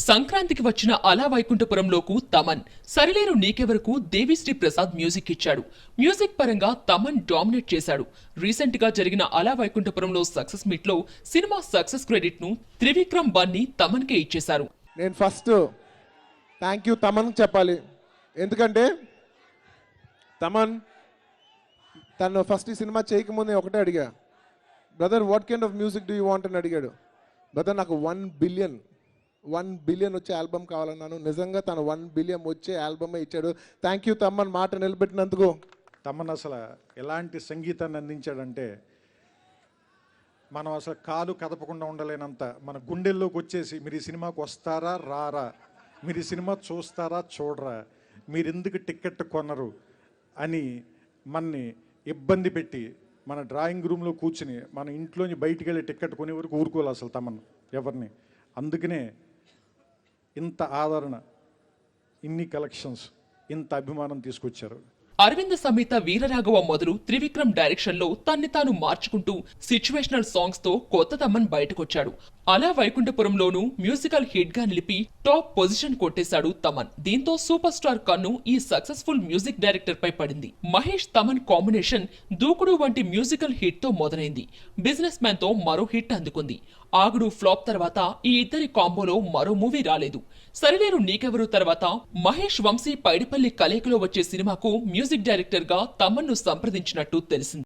సంక్రాంతికి వచ్చిన అలా వైకుంఠపురంలోకు తమన్, సరిలేరు నీకెవరకు దేవిశ్రీ ప్రసాద్ మ్యూజిక్ ఇచ్చాడు. మ్యూజిక్ పరంగా తమన్ డామినేట్ చేశాడు. రీసెంట్ గా జరిగిన అలా వైకుంఠపురంలో సక్సెస్ మీట్ లో సినిమా సక్సెస్ క్రెడిట్ ను త్రివిక్రమ్ బన్నీ తమన్ కే ఇచ్చేశారు. నేను ఫస్ట్ థ్యాంక్ యూ తమన్ చెప్పాలి. ఎందుకంటే తమన్ తను ఫస్ట్ ఈ సినిమా చేయకముందే ఒకటే అడిగా, brother what kind of music do you want అని అడిగాడు. బ్రదర్ నాకు 1 బిలియన్ వచ్చే ఆల్బమ్ కావాలన్నాను. నిజంగా తను 1 బిలియన్ వచ్చే ఆల్బమే ఇచ్చాడు. థ్యాంక్ యూ తమ్మన్, మాట నిలబెట్టినందుకు. తమ్మన్ అసలు ఎలాంటి సంగీతాన్ని అందించాడంటే మనం అసలు కాలు కదపకుండా ఉండలేనంత మన గుండెల్లోకి వచ్చేసి మీరు ఈ సినిమాకి వస్తారా రారా, మీరు ఈ సినిమా చూస్తారా చూడరా, మీరు ఎందుకు టికెట్ కొనరు అని మనని ఇబ్బంది పెట్టి మన డ్రాయింగ్ రూమ్లో కూర్చుని మన ఇంట్లోని బయటికి వెళ్ళి టికెట్ కొనే వరకు ఊరుకోవాలి అసలు తమన్ ఎవరిని. అందుకనే ఇంత ఆదరణ, ఇన్ని కలెక్షన్స్, ఇంత అభిమానం తీసుకొచ్చారు. అరవింద సమేత వీరరాఘవ మొదలు త్రివిక్రమ్ డైరెక్షన్ లో తన్ని తాను మార్చుకుంటూ సిచ్యువేషనల్ సాంగ్స్ తో కొత్త తమ్మన్ బయటకొచ్చాడు. అలా వైకుంఠపురంలోనూ మ్యూజికల్ హిట్ గా నిలిపి టాప్ పొజిషన్ కొట్టేశాడు తమన్. దీంతో సూపర్ స్టార్ కన్ను ఈ సక్సెస్ఫుల్ మ్యూజిక్ డైరెక్టర్ పై పడింది. మహేష్ తమన్ కాంబినేషన్ దూకుడు వంటి మ్యూజికల్ హిట్ తో మొదలైంది. బిజినెస్ మ్యాన్ తో మరో హిట్ అందుకుంది. ఆగుడు ఫ్లాప్ తర్వాత ఈ ఇద్దరి కాంబోలో మరో మూవీ రాలేదు. సరిలేరు నీకెవరు తర్వాత మహేష్ వంశీ పైడిపల్లి కలయికలో వచ్చే సినిమాకు మ్యూజిక్ డైరెక్టర్ గా తమన్ను సంప్రదించినట్టు తెలిసింది.